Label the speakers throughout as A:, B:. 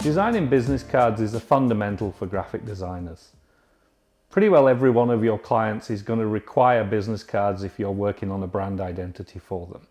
A: Designing business cards is a fundamental for graphic designers. Pretty well every one of your clients is going to require business cards if you're working on a brand identity for them.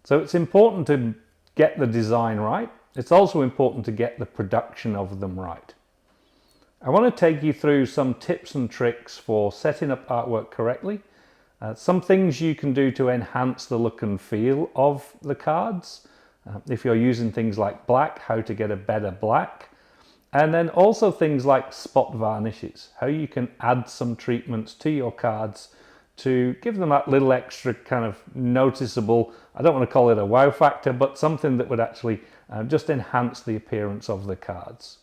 A: So it's important to get the design right. It's also important to get the production of them right. I want to take you through some tips and tricks for setting up artwork correctly, some things you can do to enhance the look and feel of the cards. If you're using things like black, how to get a better black. And then also things like spot varnishes, how you can add some treatments to your cards to give them that little extra kind of noticeable, I don't want to call it a wow factor, but something that would actually just enhance the appearance of the cards.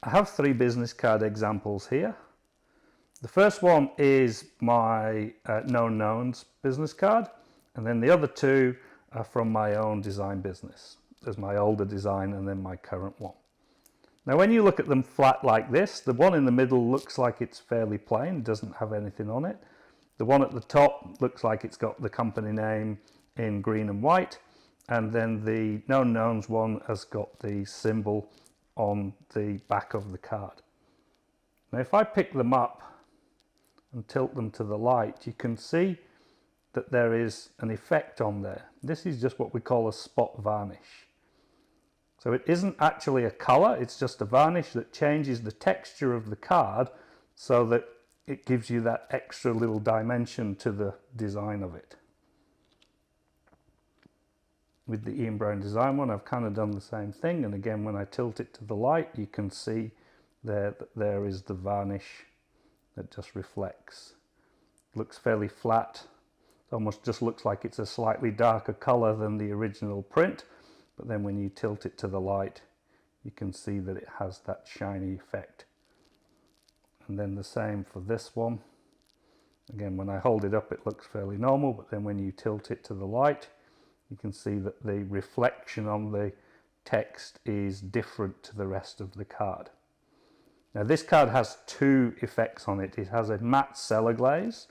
A: I have 3 business card examples here. The first one is my known knowns business card, and then the other 2 are from my own design business. There's my older design and then my current one. Now when you look at them flat like this, the one in the middle looks like it's fairly plain, doesn't have anything on it. The one at the top looks like it's got the company name in green and white, and then the known knowns one has got the symbol on the back of the card. Now if I pick them up and tilt them to the light, you can see that there is an effect on there. This is just what we call a spot varnish. So it isn't actually a color, it's just a varnish that changes the texture of the card so that it gives you that extra little dimension to the design of it. With the Ian Brown design one, I've kind of done the same thing, and again when I tilt it to the light, you can see there that there is the varnish that just reflects. It looks fairly flat. It almost just looks like it's a slightly darker color than the original print, but then when you tilt it to the light, you can see that it has that shiny effect. And then the same for this one. Again, when I hold it up, it looks fairly normal, but then when you tilt it to the light, you can see that the reflection on the text is different to the rest of the card. Now this card has 2 effects on it. It has a matte cellar glaze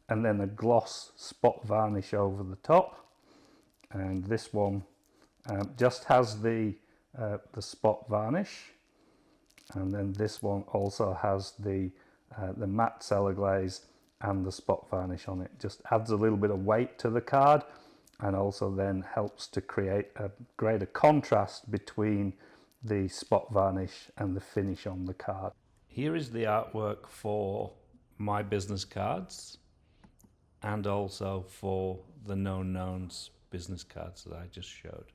A: and then a gloss spot varnish over the top, and this one just has the spot varnish, and then this one also has the matte cellar glaze and the spot varnish on it. Just adds a little bit of weight to the card, and also then helps to create a greater contrast between the spot varnish and the finish on the card. Here is the artwork for my business cards and also for the known knowns business cards that I just showed.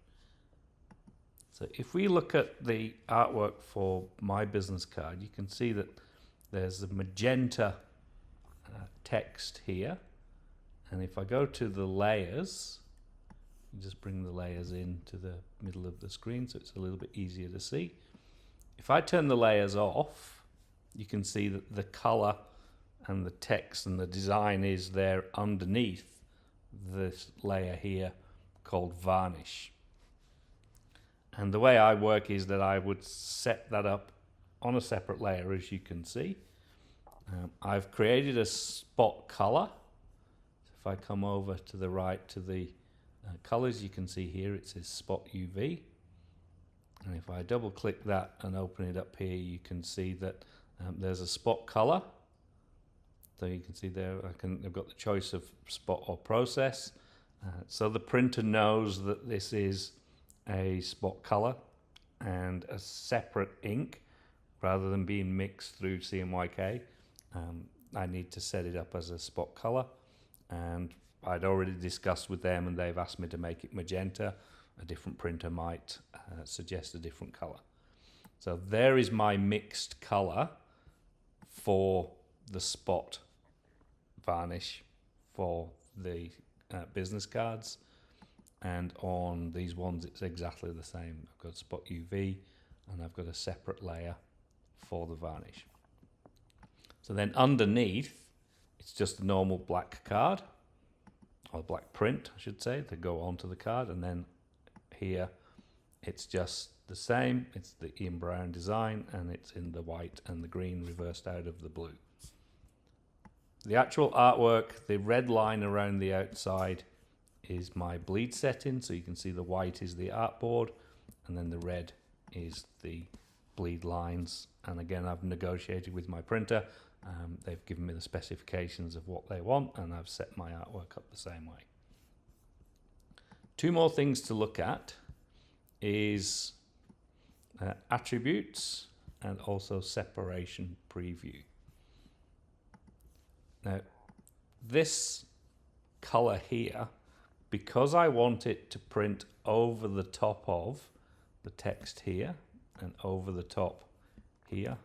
A: So if we look at the artwork for my business card, you can see that there's the magenta text here, and if I go to the layers, just bring the layers into the middle of the screen so it's a little bit easier to see. If I turn the layers off, you can see that the color and the text and the design is there underneath this layer here called varnish. And the way I work is that I would set that up on a separate layer, as you can see. I've created a spot color. If I come over to the right to the colors, you can see here it says Spot UV, and if I double click that and open it up here, you can see that there's a spot color. So you can see there I've got the choice of spot or process, so the printer knows that this is a spot color and a separate ink rather than being mixed through CMYK. I need to set it up as a spot color, and I'd already discussed with them and they've asked me to make it magenta. A different printer might suggest a different color. So there is my mixed color for the spot varnish for the business cards, and on these ones it's exactly the same. I've got Spot UV and I've got a separate layer for the varnish. So then underneath it's just a normal black card, or black print I should say, to go onto the card, and then here it's just the same. It's the Ian Brown design and it's in the white and the green reversed out of the blue. The actual artwork, the red line around the outside is my bleed setting, so you can see the white is the artboard and then the red is the bleed lines. And again, I've negotiated with my printer. They've given me the specifications of what they want, and I've set my artwork up the same way. Two more things to look at is attributes and also separation preview. Now, this color here, because I want it to print over the top of the text here and over the top here,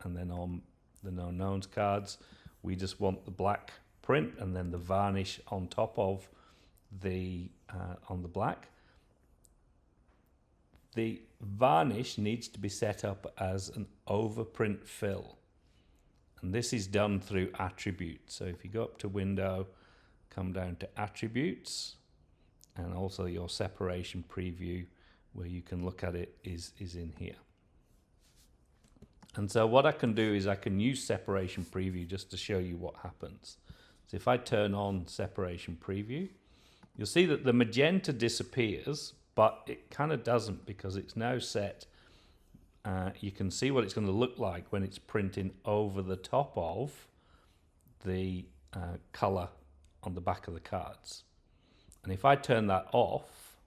A: and then on the no knowns cards, we just want the black print and then the varnish on top of the on the black. The varnish needs to be set up as an overprint fill, and this is done through attributes. So if you go up to window, come down to attributes, and also your separation preview where you can look at it is in here. And so what I can do is I can use separation preview just to show you what happens. So if I turn on separation preview, you'll see that the magenta disappears, but it kind of doesn't because it's now set. You can see what it's going to look like when it's printing over the top of the color on the back of the cards. And if I turn that off,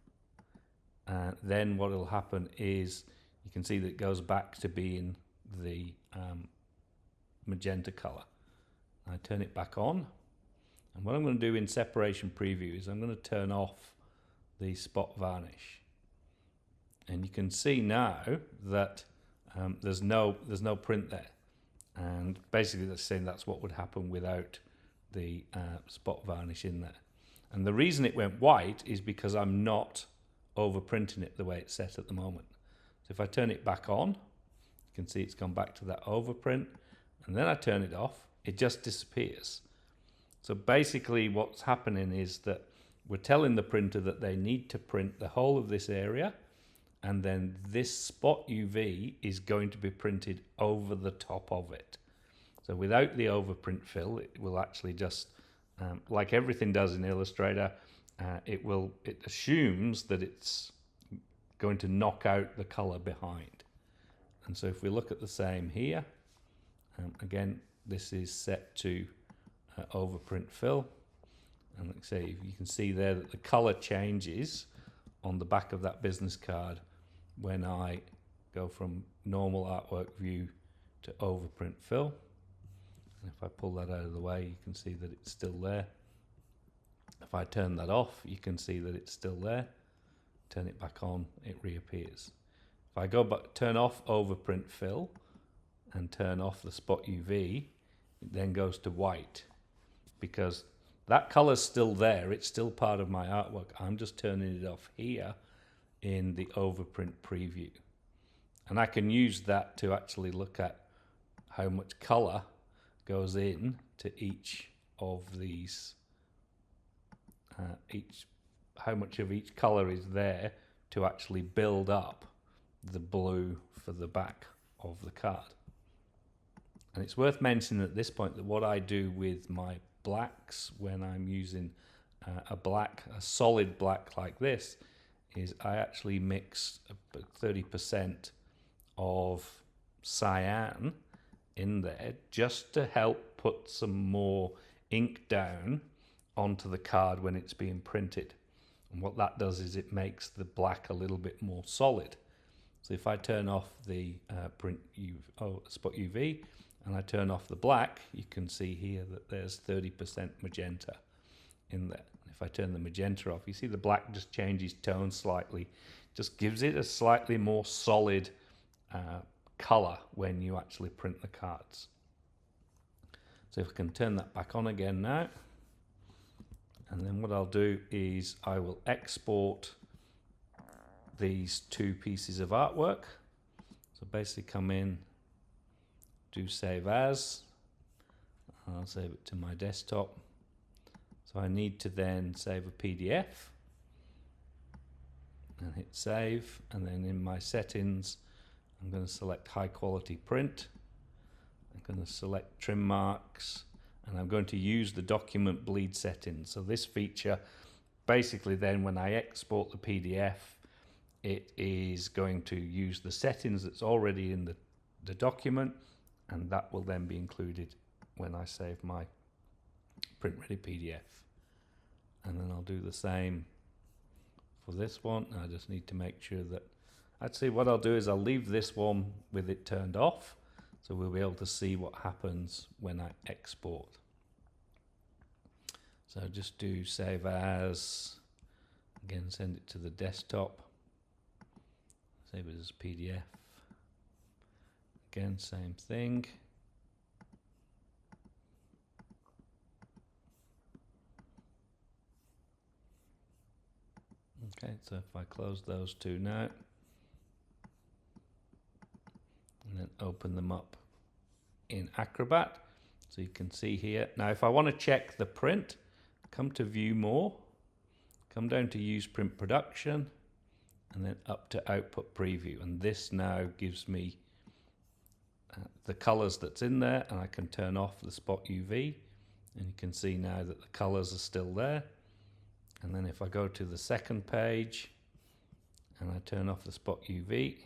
A: then what will happen is you can see that it goes back to being the magenta color. I turn it back on, and what I'm going to do in separation preview is I'm going to turn off the spot varnish, and you can see now that there's no print there, and basically that's saying that's what would happen without the spot varnish in there. And the reason it went white is because I'm not overprinting it the way it's set at the moment. So if I turn it back on, you can see it's gone back to that overprint, and then I turn it off, it just disappears. So basically what's happening is that we're telling the printer that they need to print the whole of this area, and then this spot UV is going to be printed over the top of it. So without the overprint fill, it will actually just, like everything does in Illustrator, it assumes that it's going to knock out the color behind. And so if we look at the same here, again, this is set to overprint fill. And like I say, you can see there that the color changes on the back of that business card when I go from normal artwork view to overprint fill. And if I pull that out of the way, you can see that it's still there. If I turn that off, you can see that it's still there. Turn it back on, it reappears. If I go back, turn off overprint fill and turn off the spot UV, it then goes to white because that color's still there. It's still part of my artwork. I'm just turning it off here in the overprint preview. And I can use that to actually look at how much color goes in to each of these, how much of each color is there to actually build up the blue for the back of the card. And it's worth mentioning at this point that what I do with my blacks when I'm using a solid black like this is I actually mix 30% of cyan in there just to help put some more ink down onto the card when it's being printed. And what that does is it makes the black a little bit more solid. So if I turn off the spot UV and I turn off the black, you can see here that there's 30% magenta in there. If I turn the magenta off, you see the black just changes tone slightly, just gives it a slightly more solid color when you actually print the cards. So if I can turn that back on again now, and then what I'll do is I will export these two pieces of artwork. So basically come in, do save as, I'll save it to my desktop. So I need to then save a PDF and hit save, and then in my settings I'm going to select high quality print, I'm going to select trim marks, and I'm going to use the document bleed settings. So this feature basically then when I export the PDF, it is going to use the settings that's already in the document, and that will then be included when I save my print ready PDF. And then I'll do the same for this one. I just need to make sure that, actually what I'll do is I'll leave this one with it turned off, so we'll be able to see what happens when I export. So just do save as, again send it to the desktop, save it as PDF, again same thing. Okay, so if I close those two now and then open them up in Acrobat, so you can see here. Now if I want to check the print, come to View More, come down to Use Print Production, and then up to Output Preview, and this now gives me the colors that's in there, and I can turn off the Spot UV, and you can see now that the colors are still there. And then if I go to the second page and I turn off the Spot UV,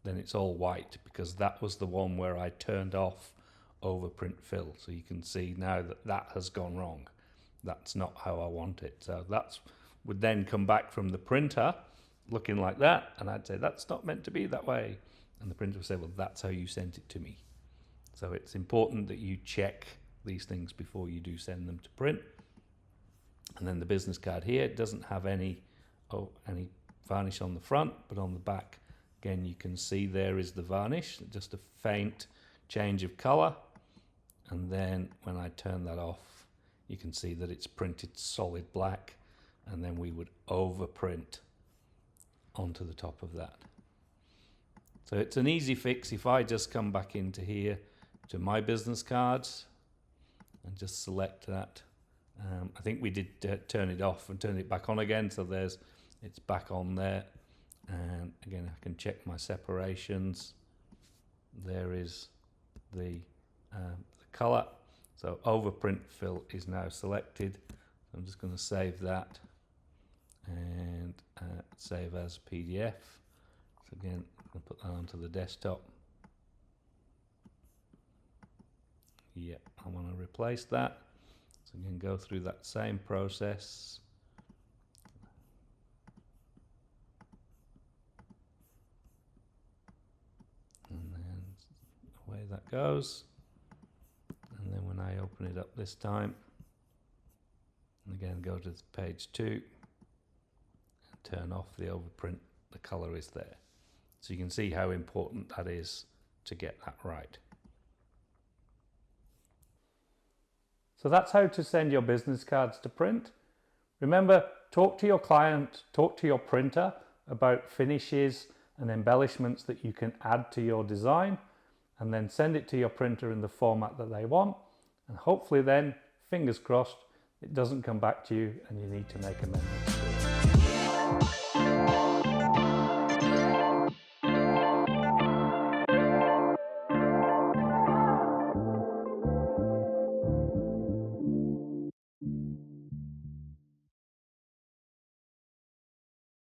A: then it's all white, because that was the one where I turned off overprint fill. So you can see now that that has gone wrong. That's not how I want it. So that's would then come back from the printer looking like that, and I'd say that's not meant to be that way, and the printer would say, well, that's how you sent it to me. So it's important that you check these things before you do send them to print. And then the business card here, it doesn't have any varnish on the front, but on the back, again, you can see there is the varnish, just a faint change of color. And then when I turn that off, you can see that it's printed solid black, and then we would overprint onto the top of that. So it's an easy fix. If I just come back into here to my business cards and just select that. I think we did turn it off and turn it back on again, so it's back on there. And again, I can check my separations. There is the color. So overprint fill is now selected. I'm just going to save that and save as PDF. So again, I'll put that onto the desktop. Yep, I want to replace that. So you can go through that same process. And then away that goes. And then when I open it up this time, and again go to page 2 and turn off the overprint, the color is there. So you can see how important that is to get that right. So that's how to send your business cards to print. Remember, talk to your client, talk to your printer about finishes and embellishments that you can add to your design, and then send it to your printer in the format that they want. And hopefully then, fingers crossed, it doesn't come back to you and you need to make amendments to it.